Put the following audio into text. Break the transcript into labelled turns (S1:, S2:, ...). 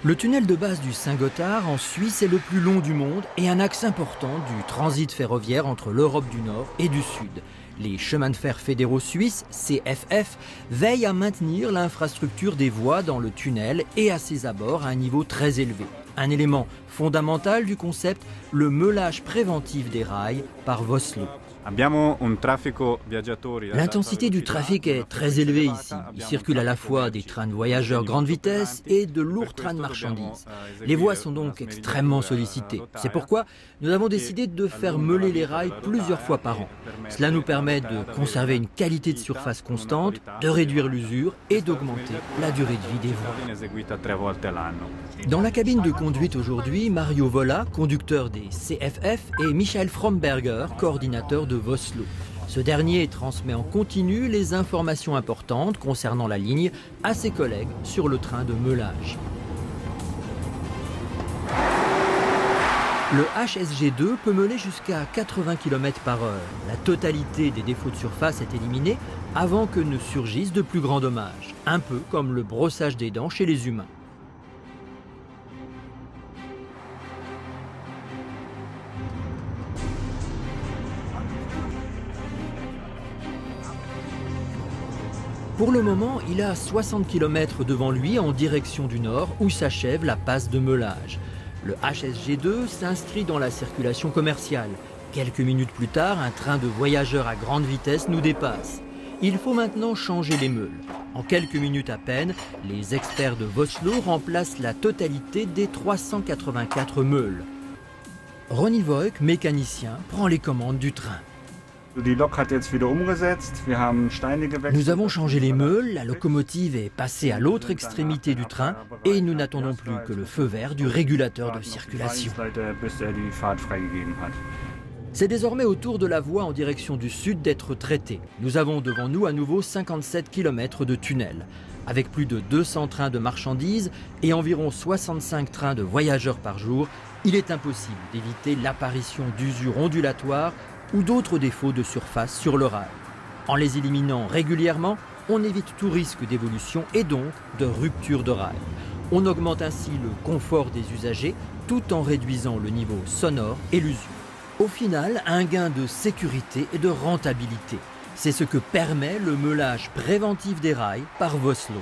S1: Le tunnel de base du Saint-Gothard en Suisse est le plus long du monde et un axe important du transit ferroviaire entre l'Europe du Nord et du Sud. Les chemins de fer fédéraux suisses, CFF, veillent à maintenir l'infrastructure des voies dans le tunnel et à ses abords à un niveau très élevé. Un élément fondamental du concept, le meulage préventif des rails par Vossloh. L'intensité du trafic est très élevée ici. Il circule à la fois des trains de voyageurs grande vitesse et de lourds trains de marchandises. Les voies sont donc extrêmement sollicitées. C'est pourquoi nous avons décidé de faire meuler les rails plusieurs fois par an. Cela nous permet de conserver une qualité de surface constante, de réduire l'usure et d'augmenter la durée de vie des voies. Dans la cabine de conduite aujourd'hui, Mario Vola, conducteur des CFF, et Michael Fromberger, coordinateur de Vossloh. Ce dernier transmet en continu les informations importantes concernant la ligne à ses collègues sur le train de meulage. Le HSG2 peut meuler jusqu'à 80 km/h. La totalité des défauts de surface est éliminée avant que ne surgissent de plus grands dommages, un peu comme le brossage des dents chez les humains. Pour le moment, il a 60 km devant lui en direction du nord où s'achève la passe de meulage. Le HSG2 s'inscrit dans la circulation commerciale. Quelques minutes plus tard, un train de voyageurs à grande vitesse nous dépasse. Il faut maintenant changer les meules. En quelques minutes à peine, les experts de Vossloh remplacent la totalité des 384 meules. Ronny Voigt, mécanicien, prend les commandes du train. Nous avons changé les meules, la locomotive est passée à l'autre extrémité du train et nous n'attendons plus que le feu vert du régulateur de circulation. C'est désormais au tour de la voie en direction du sud d'être traitée. Nous avons devant nous à nouveau 57 km de tunnel. Avec plus de 200 trains de marchandises et environ 65 trains de voyageurs par jour, il est impossible d'éviter l'apparition d'usures ondulatoires ou d'autres défauts de surface sur le rail. En les éliminant régulièrement, on évite tout risque d'évolution et donc de rupture de rail. On augmente ainsi le confort des usagers tout en réduisant le niveau sonore et l'usure. Au final, un gain de sécurité et de rentabilité. C'est ce que permet le meulage préventif des rails par Vossloh.